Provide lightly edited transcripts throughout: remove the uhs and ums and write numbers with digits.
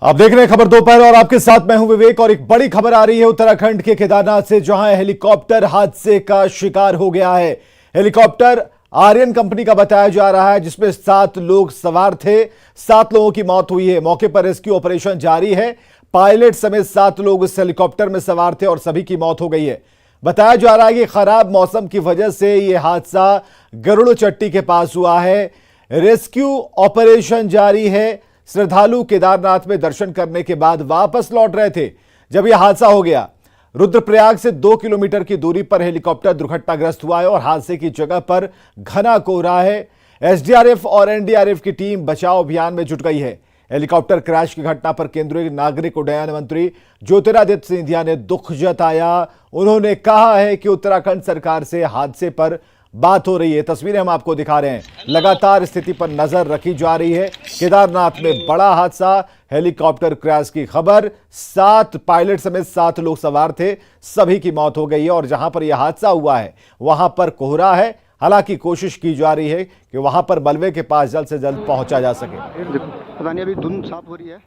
आप देख रहे हैं खबर दोपहर और आपके साथ मैं हूं विवेक। और एक बड़ी खबर आ रही है उत्तराखंड के केदारनाथ से, जहां हेलीकॉप्टर हादसे का शिकार हो गया है। हेलीकॉप्टर आर्यन कंपनी का बताया जा रहा है, जिसमें 7 लोग सवार थे। 7 लोगों की मौत हुई है। मौके पर रेस्क्यू ऑपरेशन जारी है। पायलट समेत 7 लोग इस हेलीकॉप्टर में सवार थे और सभी की मौत हो गई है। बताया जा रहा है कि खराब मौसम की वजह से यह हादसा गरुड़ चट्टी के पास हुआ है। रेस्क्यू ऑपरेशन जारी है। श्रद्धालु केदारनाथ में दर्शन करने के बाद वापस लौट रहे थे जब यह हादसा हो गया। रुद्रप्रयाग से 2 किलोमीटर की दूरी पर हेलीकॉप्टर दुर्घटनाग्रस्त हुआ है और हादसे की जगह पर घना कोहरा है। एसडीआरएफ और एनडीआरएफ की टीम बचाव अभियान में जुट गई है। हेलीकॉप्टर क्रैश की घटना पर केंद्रीय नागरिक उड्डयन मंत्री ज्योतिरादित्य सिंधिया ने दुख जताया। उन्होंने कहा है कि उत्तराखंड सरकार से हादसे पर बात हो रही है। तस्वीरें हम आपको दिखा रहे हैं। लगातार स्थिति पर नजर रखी जा रही है। केदारनाथ में बड़ा हादसा, हेलीकॉप्टर क्रैश की खबर। 7 पायलट समेत 7 लोग सवार थे, सभी की मौत हो गई है। और जहां पर यह हादसा हुआ है वहां पर कोहरा है। हालांकि कोशिश की जा रही है कि वहां पर बलवे के पास जल्द से जल्द पहुंचा जा सके। पता नहीं, अभी धुंध साफ हो रही है,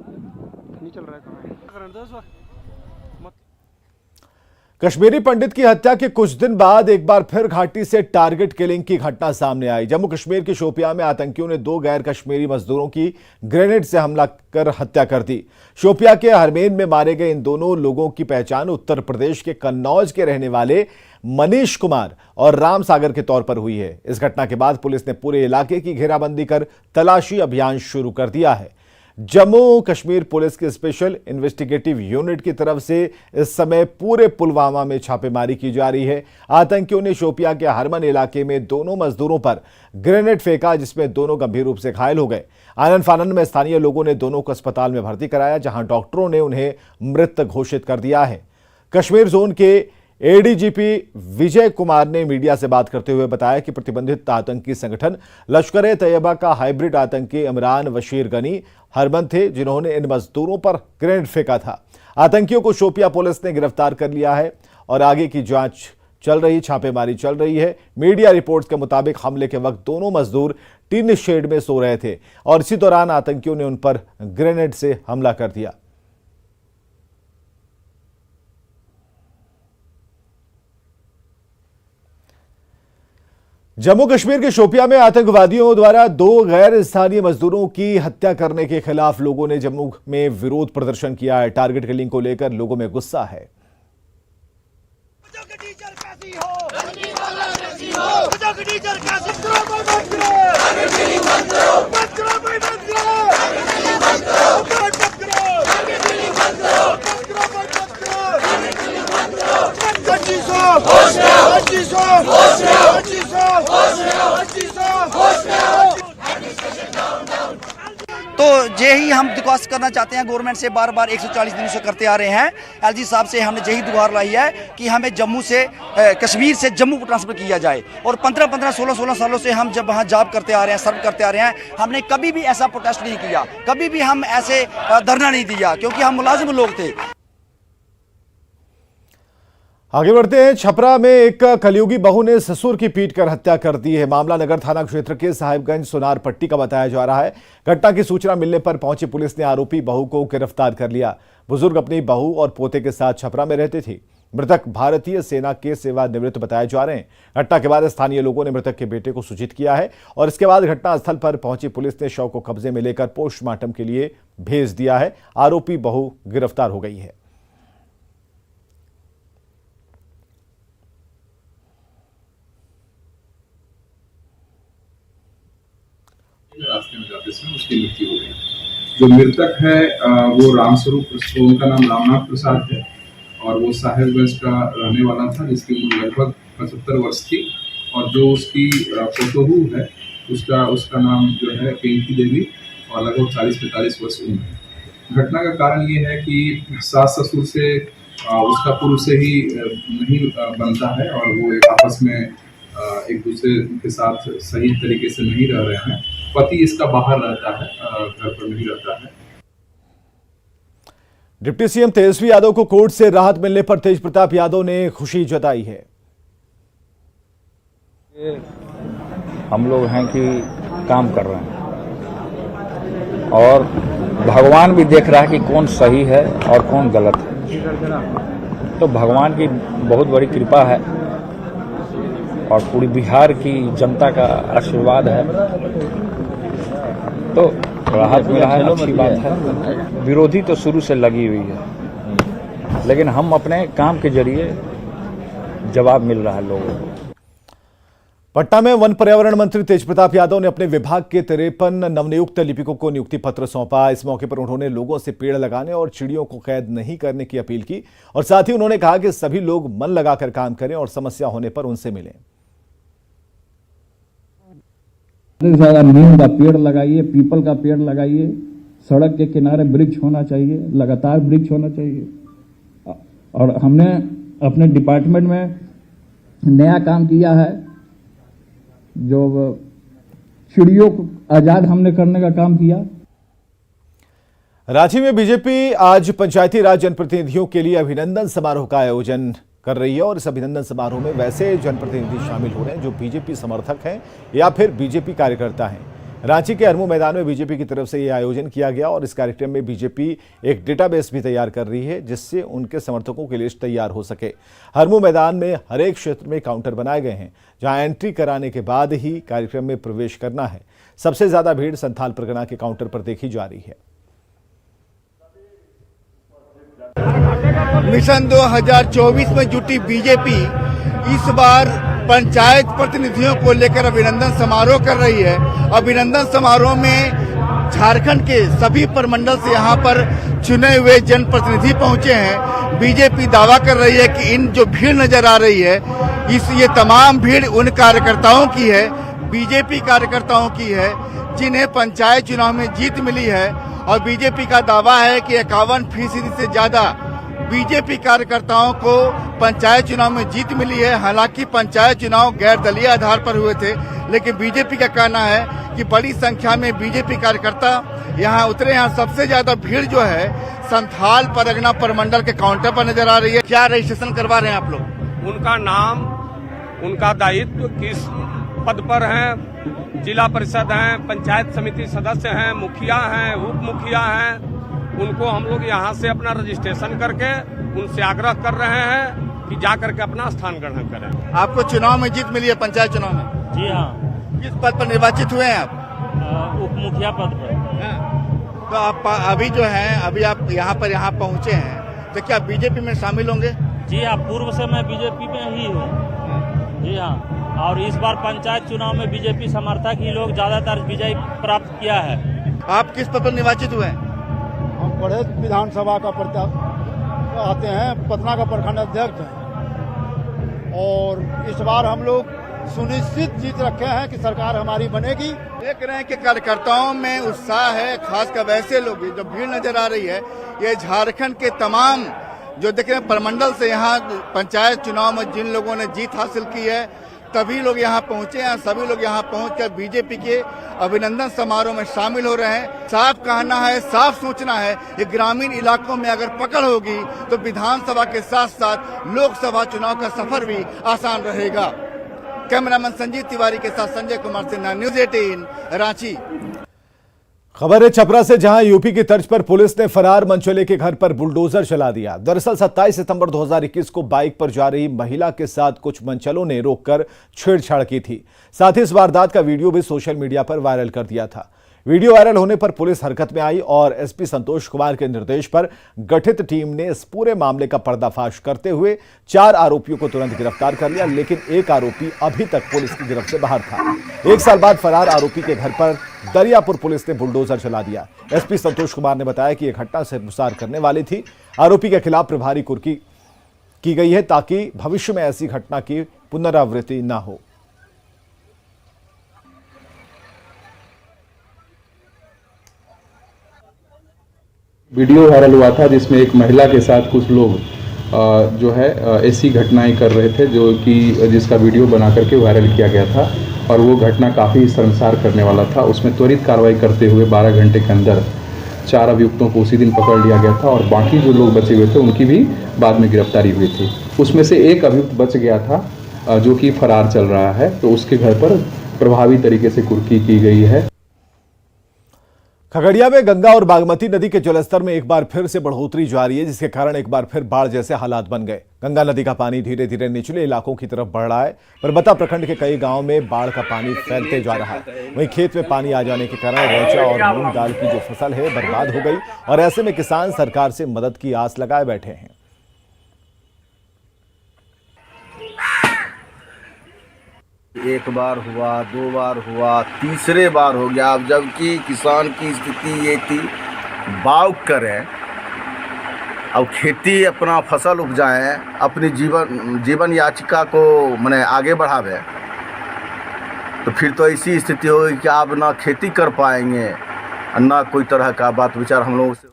नहीं चल रहा है। कश्मीरी पंडित की हत्या के कुछ दिन बाद एक बार फिर घाटी से टारगेट किलिंग की घटना सामने आई। जम्मू कश्मीर के शोपियां में आतंकियों ने 2 गैर कश्मीरी मजदूरों की ग्रेनेड से हमला कर हत्या कर दी। शोपियां के हरमेन में मारे गए इन दोनों लोगों की पहचान उत्तर प्रदेश के कन्नौज के रहने वाले मनीष कुमार और राम सागर के तौर पर हुई है। इस घटना के बाद पुलिस ने पूरे इलाके की घेराबंदी कर तलाशी अभियान शुरू कर दिया है। जम्मू कश्मीर पुलिस की स्पेशल इन्वेस्टिगेटिव यूनिट की तरफ से इस समय पूरे पुलवामा में छापेमारी की जा रही है। आतंकियों ने शोपियां के हरमन इलाके में दोनों मजदूरों पर ग्रेनेड फेंका, जिसमें दोनों गंभीर रूप से घायल हो गए। आनन फानन में स्थानीय लोगों ने दोनों को अस्पताल में भर्ती कराया, जहां डॉक्टरों ने उन्हें मृत घोषित कर दिया है। कश्मीर जोन के एडीजीपी विजय कुमार ने मीडिया से बात करते हुए बताया कि प्रतिबंधित आतंकी संगठन लश्कर-ए-तैयबा का हाइब्रिड आतंकी इमरान बशीर गनी हरमन थे, जिन्होंने इन मजदूरों पर ग्रेनेड फेंका था। आतंकियों को शोपियां पुलिस ने गिरफ्तार कर लिया है और आगे की जांच चल रही, छापेमारी चल रही है। मीडिया रिपोर्ट्स के मुताबिक हमले के वक्त दोनों मजदूर टिन शेड में सो रहे थे और इसी दौरान आतंकियों ने उन पर ग्रेनेड से हमला कर दिया। जम्मू कश्मीर के शोपियां में आतंकवादियों द्वारा 2 गैर स्थानीय मजदूरों की हत्या करने के खिलाफ लोगों ने जम्मू में विरोध प्रदर्शन किया है। टारगेट किलिंग को लेकर लोगों में गुस्सा है। तो यही हम रिक्वेस्ट करना चाहते हैं गवर्नमेंट से, बार बार 140 दिनों से करते आ रहे हैं। एलजी साहब से हमने यही गुहार लाई है कि हमें जम्मू से कश्मीर से जम्मू को ट्रांसफर किया जाए। और 15-15, 16-16 सालों से हम जब वहाँ जॉब करते आ रहे हैं, सर्व करते आ रहे हैं, हमने कभी भी ऐसा प्रोटेस्ट नहीं किया, कभी भी हम ऐसे धरना नहीं दिया, क्योंकि हम मुलाजिम लोग थे। आगे बढ़ते हैं। छपरा में एक कलयुगी बहू ने ससुर की पीट कर हत्या कर दी है। मामला नगर थाना क्षेत्र के साहिबगंज सुनार पट्टी का बताया जा रहा है। घटना की सूचना मिलने पर पहुंची पुलिस ने आरोपी बहू को गिरफ्तार कर लिया। बुजुर्ग अपनी बहू और पोते के साथ छपरा में रहती थी। मृतक भारतीय सेना के सेवानिवृत्त बताए जा रहे हैं। घटना के बाद स्थानीय लोगों ने मृतक के बेटे को सूचित किया है और इसके बाद घटनास्थल पर पहुंची पुलिस ने शव को कब्जे में लेकर पोस्टमार्टम के लिए भेज दिया है। आरोपी बहू गिरफ्तार हो गई है। रास्ते में जाते समय उसकी मृत्यु हो गई। जो मृतक है वो रामस्वरूप, उनका नाम रामनाथ प्रसाद है और वो साहिबगंज का रहने वाला था, जिसकी उम्र लगभग 75 वर्ष थी। और जो उसकी पोतोहू है उसका नाम जो है पिंकी देवी और लगभग 40-45 वर्ष उम्र है। घटना का कारण ये है कि सास ससुर से उसका पूर्व से ही नहीं बनता है और वो आपस में एक दूसरे के साथ सही तरीके से नहीं रह रहे हैं। पति इसका बाहर रहता है, घर पर नहीं रहता है। डिप्टी सीएम तेजस्वी यादव को कोर्ट से राहत मिलने पर तेज प्रताप यादव ने खुशी जताई है। हम लोग हैं कि काम कर रहे हैं और भगवान भी देख रहा है कि कौन सही है और कौन गलत है। तो भगवान की बहुत बड़ी कृपा है और पूरी बिहार की जनता का आशीर्वाद है, तो राहत मिला है, अच्छी बात है। विरोधी तो शुरू से लगी हुई है, लेकिन हम अपने काम के जरिए जवाब मिल रहा है लोगों को। पटना में वन पर्यावरण मंत्री तेजप्रताप यादव ने अपने विभाग के 53 नवनियुक्त लिपिकों को नियुक्ति पत्र सौंपा। इस मौके पर उन्होंने लोगों से पेड़ लगाने और चिड़ियों को कैद नहीं करने की अपील की और साथ ही उन्होंने कहा कि सभी लोग मन लगाकर काम करें और समस्या होने पर उनसे मिलें। ज्यादा नीम का पेड़ लगाइए, पीपल का पेड़ लगाइए, सड़क के किनारे वृक्ष होना चाहिए, लगातार वृक्ष होना चाहिए। और हमने अपने डिपार्टमेंट में नया काम किया है, जो चिड़ियों को आजाद हमने करने का काम किया। रांची में बीजेपी आज पंचायती राज जनप्रतिनिधियों के लिए अभिनंदन समारोह का आयोजन कर रही है और इस अभिनंदन समारोह में वैसे जनप्रतिनिधि शामिल हो रहे हैं जो बीजेपी समर्थक हैं या फिर बीजेपी कार्यकर्ता हैं। रांची के हरमू मैदान में बीजेपी की तरफ से यह आयोजन किया गया और इस कार्यक्रम में बीजेपी एक डेटाबेस भी तैयार कर रही है जिससे उनके समर्थकों की लिस्ट तैयार हो सके। हरमू मैदान में हर एक क्षेत्र में काउंटर बनाए गए हैं जहां एंट्री कराने के बाद ही कार्यक्रम में प्रवेश करना है। सबसे ज्यादा भीड़ संथाल परगना के काउंटर पर देखी जा रही है। मिशन 2024 में जुटी बीजेपी इस बार पंचायत प्रतिनिधियों को लेकर अभिनंदन समारोह कर रही है। अभिनंदन समारोह में झारखंड के सभी प्रमंडल से यहाँ पर चुने हुए जनप्रतिनिधि पहुंचे हैं। बीजेपी दावा कर रही है कि इन जो भीड़ नजर आ रही है ये तमाम भीड़ उन कार्यकर्ताओं की है, बीजेपी कार्यकर्ताओं की है जिन्हें पंचायत चुनाव में जीत मिली है। और बीजेपी का दावा है कि 51% से ज्यादा बीजेपी कार्यकर्ताओं को पंचायत चुनाव में जीत मिली है। हालांकि पंचायत चुनाव गैर दलीय आधार पर हुए थे, लेकिन बीजेपी का कहना है कि बड़ी संख्या में बीजेपी कार्यकर्ता यहां उतरे हैं। सबसे ज्यादा भीड़ जो है संथाल परगना प्रमंडल के काउंटर पर नजर आ रही है। क्या रजिस्ट्रेशन करवा रहे हैं आप लोग? उनका नाम, उनका दायित्व, किस पद पर हैं, जिला परिषद हैं, पंचायत समिति सदस्य हैं, मुखिया हैं, उप मुखिया हैं, उनको हम लोग यहाँ से अपना रजिस्ट्रेशन करके उनसे आग्रह कर रहे हैं कि जा करके अपना स्थान ग्रहण करें। आपको चुनाव में जीत मिली है पंचायत चुनाव में? जी हाँ। किस पद पर निर्वाचित हुए हैं आप? उप मुखिया पद पर। तो आप अभी जो हैं, अभी आप यहाँ पहुँचे हैं, तो क्या बीजेपी में शामिल होंगे? जी हाँ, पूर्व से मैं बीजेपी में ही हूँ। जी हाँ, और इस बार पंचायत चुनाव में बीजेपी समर्थक ही लोग ज्यादातर विजय प्राप्त किया है। आप किस पद पर निर्वाचित हुए हैं? हम बढ़े विधानसभा का प्रत्याशी आते हैं, पटना का प्रखंड अध्यक्ष हैं और इस बार हम लोग सुनिश्चित जीत रखे हैं कि सरकार हमारी बनेगी। देख रहे हैं कि कार्यकर्ताओं में उत्साह है, खासकर वैसे लोग जो भीड़ नजर आ रही है ये झारखंड के तमाम जो देख रहे हैं प्रमंडल से यहाँ पंचायत चुनाव में जिन लोगों ने जीत हासिल की है तभी लोग यहाँ पहुंचे हैं। सभी लोग यहाँ पहुंचकर बीजेपी के अभिनंदन समारोह में शामिल हो रहे हैं। साफ कहना है, साफ सोचना है कि ग्रामीण इलाकों में अगर पकड़ होगी तो विधानसभा के साथ साथ लोकसभा चुनाव का सफर भी आसान रहेगा। कैमरामैन संजीव तिवारी के साथ संजय कुमार सिन्हा, न्यूज 18 रांची। खबर है छपरा से, जहां यूपी की तर्ज पर पुलिस ने फरार मनचले के घर पर बुलडोजर चला दिया। दरअसल 27 सितंबर 2021 को बाइक पर जा रही महिला के साथ कुछ मनचलों ने रोककर छेड़छाड़ की थी। साथ ही इस वारदात का वीडियो भी सोशल मीडिया पर वायरल कर दिया था। वीडियो वायरल होने पर पुलिस हरकत में आई और एसपी संतोष कुमार के निर्देश पर गठित टीम ने इस पूरे मामले का पर्दाफाश करते हुए 4 आरोपियों को तुरंत गिरफ्तार कर लिया, लेकिन एक आरोपी अभी तक पुलिस की गिरफ्त से बाहर था। 1 साल बाद फरार आरोपी के घर पर दरियापुर पुलिस ने बुलडोजर चला दिया। एसपी संतोष कुमार ने बताया कि यह घटना शर्मसार करने वाली थी। आरोपी के खिलाफ प्रभावी कुर्की की गई है ताकि भविष्य में ऐसी घटना की पुनरावृत्ति न हो। वीडियो वायरल हुआ था जिसमें एक महिला के साथ कुछ लोग जो है ऐसी घटनाएं कर रहे थे जो कि जिसका वीडियो बना करके वायरल किया गया था और वो घटना काफ़ी शर्मसार करने वाला था। उसमें त्वरित कार्रवाई करते हुए 12 घंटे के अंदर 4 अभियुक्तों को उसी दिन पकड़ लिया गया था और बाकी जो लोग बचे हुए थे उनकी भी बाद में गिरफ्तारी हुई थी। उसमें से एक अभियुक्त बच गया था जो कि फरार चल रहा है, तो उसके घर पर प्रभावी तरीके से कुर्की की गई है। खगड़िया में गंगा और बागमती नदी के जलस्तर में एक बार फिर से बढ़ोतरी जारी है, जिसके कारण एक बार फिर बाढ़ जैसे हालात बन गए। गंगा नदी का पानी धीरे धीरे निचले इलाकों की तरफ बढ़ रहा है। परबत्ता प्रखंड के कई गांवों में बाढ़ का पानी फैलते जा रहा है। वहीं खेत में पानी आ जाने के कारण रैंचा और मूंग दाल की जो फसल है बर्बाद हो गई और ऐसे में किसान सरकार से मदद की आस लगाए बैठे हैं। एक बार हुआ, 2 बार हुआ, तीसरे बार हो गया। अब जबकि किसान की स्थिति ये थी बाव करें, अब खेती अपना फसल उपजाएं, अपनी जीवन याचिका को माने आगे बढ़ावे, तो फिर तो ऐसी स्थिति होगी कि आप ना खेती कर पाएंगे, ना कोई तरह का बात विचार हम लोग से।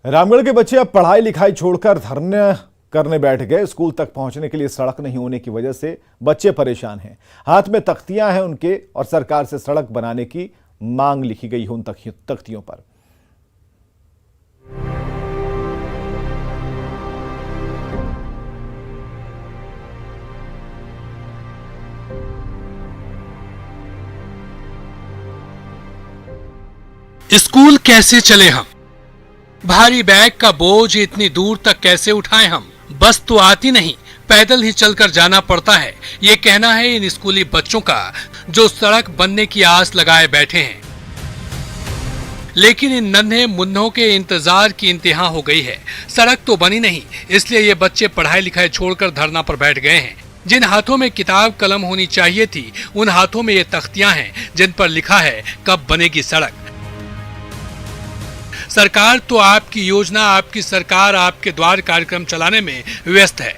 रामगढ़ के बच्चे अब पढ़ाई लिखाई छोड़कर धरने करने बैठ गए। स्कूल तक पहुंचने के लिए सड़क नहीं होने की वजह से बच्चे परेशान हैं। हाथ में तख्तियां हैं उनके और सरकार से सड़क बनाने की मांग लिखी गई है उन तख्तियों पर। स्कूल कैसे चले हम? भारी बैग का बोझ इतनी दूर तक कैसे उठाएं हम? बस तो आती नहीं, पैदल ही चलकर जाना पड़ता है, ये कहना है इन स्कूली बच्चों का जो सड़क बनने की आस लगाए बैठे हैं। लेकिन इन नन्हे मुन्नों के इंतजार की इंतहा हो गई है। सड़क तो बनी नहीं, इसलिए ये बच्चे पढ़ाई लिखाई छोड़कर धरना पर बैठ गए हैं। जिन हाथों में किताब कलम होनी चाहिए थी, उन हाथों में ये तख्तियां हैं जिन पर लिखा है कब बनेगी सड़क। सरकार तो आपकी योजना, आपकी सरकार, आपके द्वार कार्यक्रम चलाने में व्यस्त है,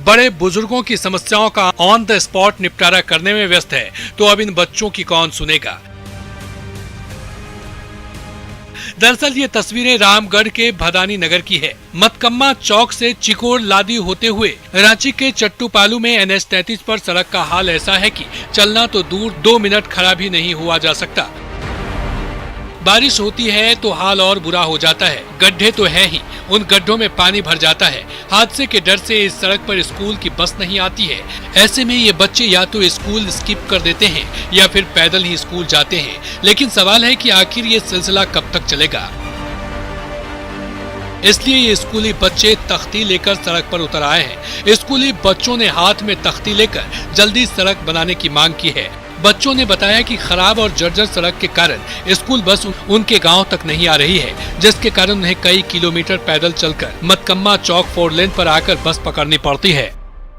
बड़े बुजुर्गों की समस्याओं का ऑन द स्पॉट निपटारा करने में व्यस्त है, तो अब इन बच्चों की कौन सुनेगा? दरअसल ये तस्वीरें रामगढ़ के भदानी नगर की है। मतकम्मा चौक से चिकोर लादी होते हुए रांची के चट्टूपालू में NH 33 पर सड़क का हाल ऐसा है कि चलना तो दूर, 2 मिनट खड़ा भी नहीं हुआ जा सकता। बारिश होती है तो हाल और बुरा हो जाता है। गड्ढे तो है ही, उन गड्ढों में पानी भर जाता है। हादसे के डर से इस सड़क पर स्कूल की बस नहीं आती है। ऐसे में ये बच्चे या तो स्कूल स्किप कर देते हैं या फिर पैदल ही स्कूल जाते हैं। लेकिन सवाल है कि आखिर ये सिलसिला कब तक चलेगा। इसलिए ये स्कूली बच्चे तख्ती लेकर सड़क पर उतर आए हैं। स्कूली बच्चों ने हाथ में तख्ती लेकर जल्दी सड़क बनाने की मांग की है। बच्चों ने बताया कि खराब और जर्जर सड़क के कारण स्कूल बस उनके गांव तक नहीं आ रही है, जिसके कारण उन्हें कई किलोमीटर पैदल चलकर मतकम्मा चौक 4 लेन पर आकर बस पकड़नी पड़ती है।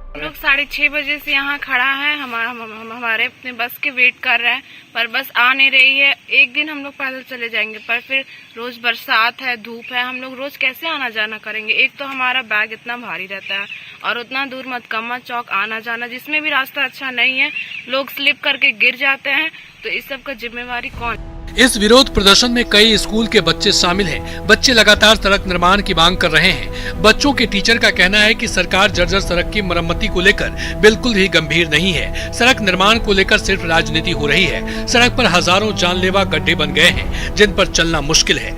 हम लोग 6:30 बजे से यहाँ खड़ा है, हमारे अपने बस के वेट कर रहे हैं, पर बस आ नहीं रही है। एक दिन हम लोग पैदल चले जाएंगे, पर फिर रोज बरसात है, धूप है, हम लोग रोज कैसे आना जाना करेंगे? एक तो हमारा बैग इतना भारी रहता है और उतना दूर मतकम्मा चौक आना जाना, जिसमें भी रास्ता अच्छा नहीं है, लोग स्लिप करके गिर जाते हैं, तो इस सब का जिम्मेवारी कौन? इस विरोध प्रदर्शन में कई स्कूल के बच्चे शामिल हैं। बच्चे लगातार सड़क निर्माण की मांग कर रहे हैं। बच्चों के टीचर का कहना है कि सरकार जर्जर सड़क की मरम्मती को लेकर बिल्कुल भी गंभीर नहीं है। सड़क निर्माण को लेकर सिर्फ राजनीति हो रही है। सड़क पर हजारों जानलेवा गड्ढे बन गए हैं, जिन पर चलना मुश्किल है।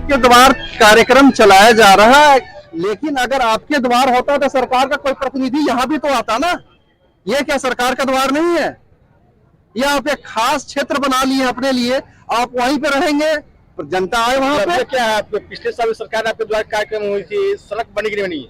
के द्वार कार्यक्रम चलाया जा रहा है, लेकिन अगर आपके द्वार होता तो सरकार का कोई प्रतिनिधि यहाँ भी तो आता ना। ये क्या सरकार का द्वार नहीं है? या आप एक खास क्षेत्र बना लिए अपने लिए, आप वहीं पे रहेंगे, तो जनता आए वहाँ पे। क्या है आपके पिछले साल सरकार आपके द्वारा कार्यक्रम हुई थी, सड़क बनी कि नहीं बनी?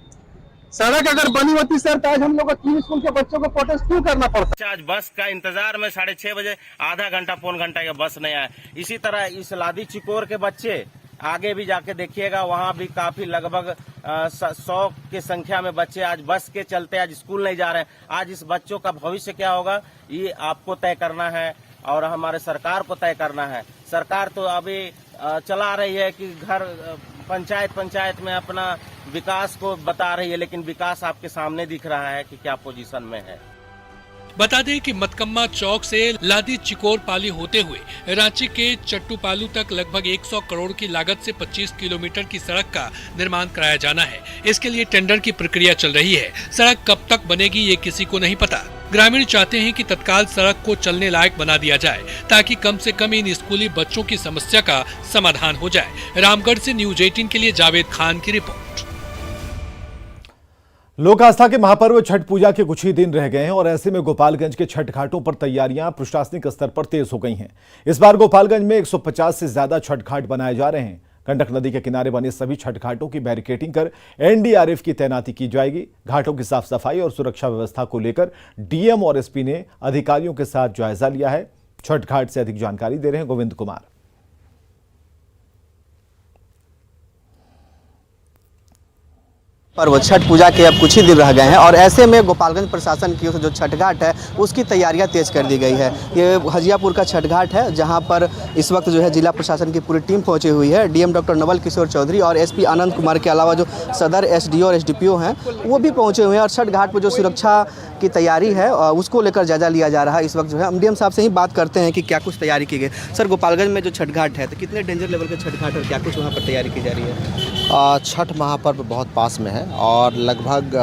सड़क अगर बनी होती सर तो आज हम लोग को 3 स्कूल के बच्चों को प्रोटेस्ट क्यों करना पड़ता? आज बस का इंतजार में 6:30 बजे आधा घंटा पौन घंटा का बस नहीं आया। इसी तरह इस लादी चिकोर के बच्चे आगे भी जाके देखिएगा, वहाँ भी काफी लगभग 100 की संख्या में बच्चे आज बस के चलते आज स्कूल नहीं जा रहे हैं। आज इस बच्चों का भविष्य क्या होगा, ये आपको तय करना है और हमारे सरकार को तय करना है। सरकार तो अभी चला रही है कि घर पंचायत में अपना विकास को बता रही है, लेकिन विकास आपके सामने दिख रहा है कि क्या पोजीशन में है। बता दें कि मतकम्मा चौक से लादी चिकोर पाली होते हुए रांची के चट्टूपालू तक लगभग 100 करोड़ की लागत से 25 किलोमीटर की सड़क का निर्माण कराया जाना है। इसके लिए टेंडर की प्रक्रिया चल रही है। सड़क कब तक बनेगी ये किसी को नहीं पता। ग्रामीण चाहते हैं कि तत्काल सड़क को चलने लायक बना दिया जाए, ताकि कम से कम इन स्कूली बच्चों की समस्या का समाधान हो जाए। रामगढ़ से न्यूज 18 के लिए जावेद खान की रिपोर्ट। लोक आस्था के महापर्व छठ पूजा के कुछ ही दिन रह गए हैं और ऐसे में गोपालगंज के छठ घाटों पर तैयारियां प्रशासनिक स्तर पर तेज हो गई हैं। इस बार गोपालगंज में 150 से ज्यादा छठ घाट बनाए जा रहे हैं। गंडक नदी के किनारे बने सभी छठ घाटों की बैरिकेडिंग कर एनडीआरएफ की तैनाती की जाएगी। घाटों की साफ सफाई और सुरक्षा व्यवस्था को लेकर डीएम और एसपी ने अधिकारियों के साथ जायजा लिया है। छठ घाट से अधिक जानकारी दे रहे हैं गोविंद कुमार। पर्व छठ पूजा के अब कुछ ही दिन रह गए हैं और ऐसे में गोपालगंज प्रशासन की ओर से जो छठ घाट है उसकी तैयारियां तेज कर दी गई है। ये हजियापुर का छठ घाट है जहां पर इस वक्त जो है जिला प्रशासन की पूरी टीम पहुंची हुई है। डीएम डॉक्टर नवल किशोर चौधरी और एसपी आनंद कुमार के अलावा जो सदर एसडीओ और एसडीपीओ हैं वो भी पहुंचे हुए हैं और छठ घाट पर जो सुरक्षा की तैयारी है उसको लेकर जायजा लिया जा रहा है। इस वक्त जो है हम डीएम साहब से ही बात करते हैं कि क्या कुछ तैयारी की गई। सर, गोपालगंज में जो छठ घाट है तो कितने डेंजर लेवल के छठ घाट और क्या कुछ वहाँ पर तैयारी की जा रही है? छठ महापर्व बहुत पास में है और लगभग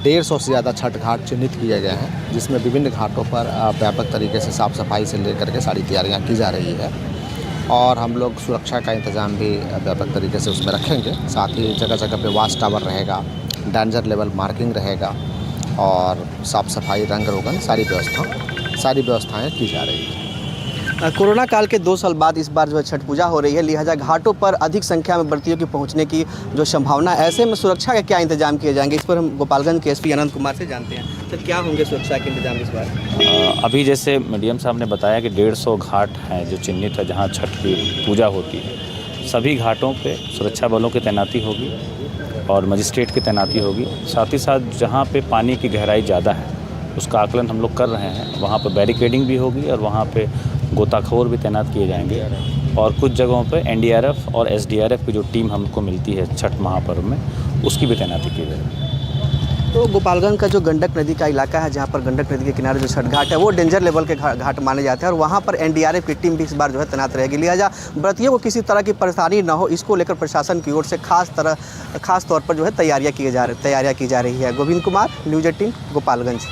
150 से ज़्यादा छठ घाट चिन्हित किए गए हैं, जिसमें विभिन्न घाटों पर व्यापक तरीके से साफ़ सफाई से लेकर के सारी तैयारियां की जा रही है और हम लोग सुरक्षा का इंतज़ाम भी व्यापक तरीके से उसमें रखेंगे। साथ ही जगह जगह पे वॉच टावर रहेगा, डेंजर लेवल मार्किंग रहेगा और साफ़ सफाई, रंग रोगन सारी व्यवस्थाएँ की जा रही है। कोरोना काल के 2 साल बाद इस बार जो है छठ पूजा हो रही है, लिहाजा घाटों पर अधिक संख्या में व्रतियों की पहुंचने की जो संभावना है, ऐसे में सुरक्षा के क्या इंतजाम किए जाएंगे, इस पर हम गोपालगंज के एसपी आनंद कुमार से जानते हैं। तो क्या होंगे सुरक्षा के इंतजाम इस बार? अभी जैसे डीएम साहब ने बताया कि 150 घाट हैं जो चिन्हित है जहाँ छठ की पूजा होती है। सभी घाटों पर सुरक्षा बलों की तैनाती होगी और मजिस्ट्रेट की तैनाती होगी। साथ ही साथ जहाँ पे पानी की गहराई ज़्यादा है उसका आकलन हम लोग कर रहे हैं, वहाँ पर बैरिकेडिंग भी होगी और वहाँ पे गोताखोर भी तैनात किए जाएंगे और कुछ जगहों पे एनडीआरएफ और एसडीआरएफ की जो टीम हमको मिलती है छठ महापर्व में उसकी भी तैनाती की जाएगी। तो गोपालगंज का जो गंडक नदी का इलाका है जहाँ पर गंडक नदी के किनारे जो छठ घाट है वो डेंजर लेवल के घाट माने जाते हैं और वहाँ पर एनडीआरएफ की टीम भी इस बार जो है तैनात रहेगी। लिहाजा व्रतियों को किसी तरह की परेशानी न हो, इसको लेकर प्रशासन की ओर से खास तौर पर जो है तैयारियाँ की जा रही है। गोविंद कुमार, न्यूज़ 18, गोपालगंज।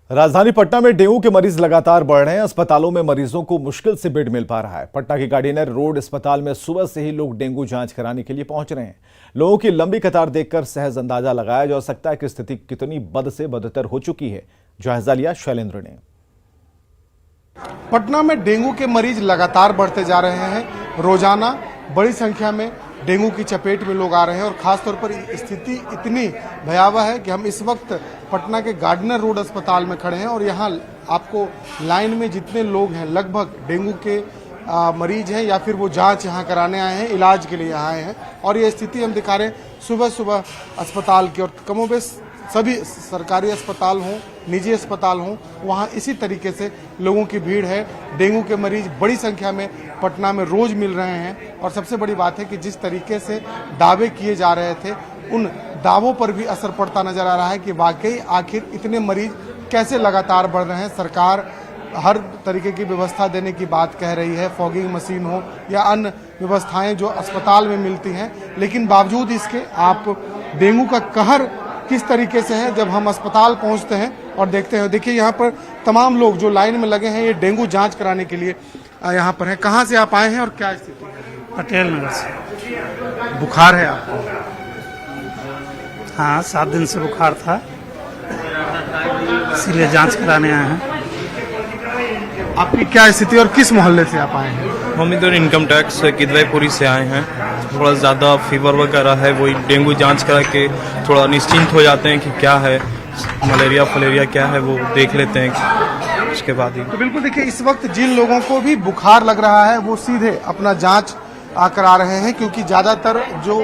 राजधानी पटना में डेंगू के मरीज लगातार बढ़ रहे हैं। अस्पतालों में मरीजों को मुश्किल से बेड मिल पा रहा है। पटना की गार्डिनर रोड अस्पताल में सुबह से ही लोग डेंगू जांच कराने के लिए पहुंच रहे हैं। लोगों की लंबी कतार देखकर सहज अंदाजा लगाया जा सकता है कि स्थिति कितनी बद से बदतर हो चुकी है। जायजा लिया शैलेंद्र ने। पटना में डेंगू के मरीज लगातार बढ़ते जा रहे हैं। रोजाना बड़ी संख्या में डेंगू की चपेट में लोग आ रहे हैं और खासतौर पर स्थिति इतनी भयावह है कि हम इस वक्त पटना के गार्डिनर रोड अस्पताल में खड़े हैं और यहाँ आपको लाइन में जितने लोग हैं लगभग डेंगू के मरीज हैं या फिर वो जांच यहाँ कराने आए हैं, इलाज के लिए यहाँ आए हैं। और ये स्थिति हम दिखा रहे हैं सुबह सुबह अस्पताल की और कमोबेश सभी सरकारी अस्पताल हों, निजी अस्पताल हों, वहाँ इसी तरीके से लोगों की भीड़ है। डेंगू के मरीज बड़ी संख्या में पटना में रोज मिल रहे हैं और सबसे बड़ी बात है कि जिस तरीके से दावे किए जा रहे थे उन दावों पर भी असर पड़ता नजर आ रहा है कि वाकई आखिर इतने मरीज कैसे लगातार बढ़ रहे हैं। सरकार हर तरीके की व्यवस्था देने की बात कह रही है, फॉगिंग मशीन हो या अन्य व्यवस्थाएं जो अस्पताल में मिलती हैं, लेकिन बावजूद इसके आप डेंगू का कहर किस तरीके से है जब हम अस्पताल पहुंचते हैं और देखते हैं। देखिए यहाँ पर तमाम लोग जो लाइन में लगे हैं ये डेंगू जांच कराने के लिए यहाँ पर हैं। कहाँ से आप आए हैं और क्या स्थिति है? पटेल नगर से। बुखार है आपको? हाँ, 7 दिन से बुखार था, इसीलिए जांच कराने आए हैं। आपकी क्या स्थिति और किस मोहल्ले से आप आए हैं? हम इधर इनकम टैक्स किदवईपुरी से आए हैं। थोड़ा ज़्यादा फीवर वगैरह है, वही डेंगू जांच करा के थोड़ा निश्चिंत हो जाते हैं कि क्या है, मलेरिया क्या है वो देख लेते हैं उसके बाद ही। तो बिल्कुल देखिए इस वक्त जिन लोगों को भी बुखार लग रहा है वो सीधे अपना जांच करा रहे हैं क्योंकि ज़्यादातर जो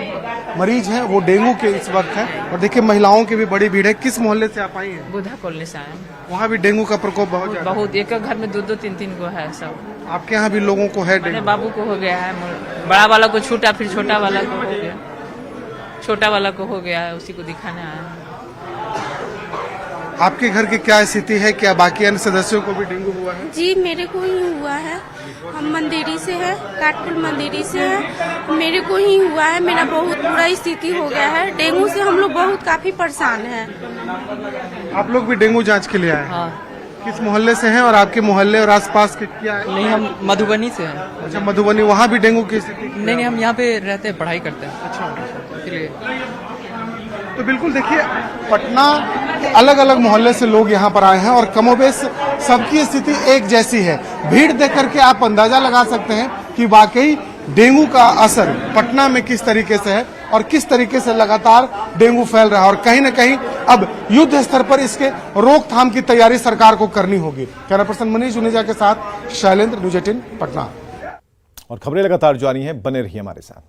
मरीज हैं वो डेंगू के इस वक्त हैं। और देखिए महिलाओं की भी बड़ी भीड़ है। किस मोहल्ले से आप आई हैं? बुधा कॉलोनी से आए। वहाँ भी डेंगू का प्रकोप बहुत एक घर में 2-2, 3-3 को है सब। आपके यहाँ भी लोगों को है? मेरे बाबू को हो गया है, बड़ा वाला को छूटा, फिर छोटा वाला को हो गया, छोटा वाला को हो गया है, उसी को दिखाने आया है। आपके घर की क्या स्थिति है? क्या बाकी अन्य सदस्यों को भी डेंगू हुआ है? जी मेरे को ही हुआ है। हम मंदिरी से हैं, काटपुर मंदिरी से हैं। मेरे को ही हुआ है। मेरा बहुत बुरा स्थिति हो गया है। डेंगू से हम लोग बहुत काफी परेशान हैं। आप लोग भी डेंगू जांच के लिए आए? हाँ। किस मोहल्ले से हैं और आपके मोहल्ले और आसपास के क्या है? नहीं, हम मधुबनी से हैं। अच्छा, मधुबनी, वहाँ भी डेंगू की स्थिति? नहीं, हम यहाँ पे रहते हैं, पढ़ाई करते हैं। अच्छा, इसलिए। तो तो बिल्कुल देखिए, पटना के अलग अलग मोहल्ले से लोग यहाँ पर आए हैं और कमोबेश सबकी स्थिति एक जैसी है। भीड़ देख करके आप अंदाजा लगा सकते हैं कि वाकई डेंगू का असर पटना में किस तरीके से है और किस तरीके से लगातार डेंगू फैल रहा है, और कहीं न कहीं अब युद्ध स्तर पर इसके रोकथाम की तैयारी सरकार को करनी होगी। कैमरा पर्सन मनीष जुनेजा के साथ शैलेंद्र, न्यूज़ 18 पटना। और खबरें लगातार जारी हैं, बने रहिए हमारे साथ।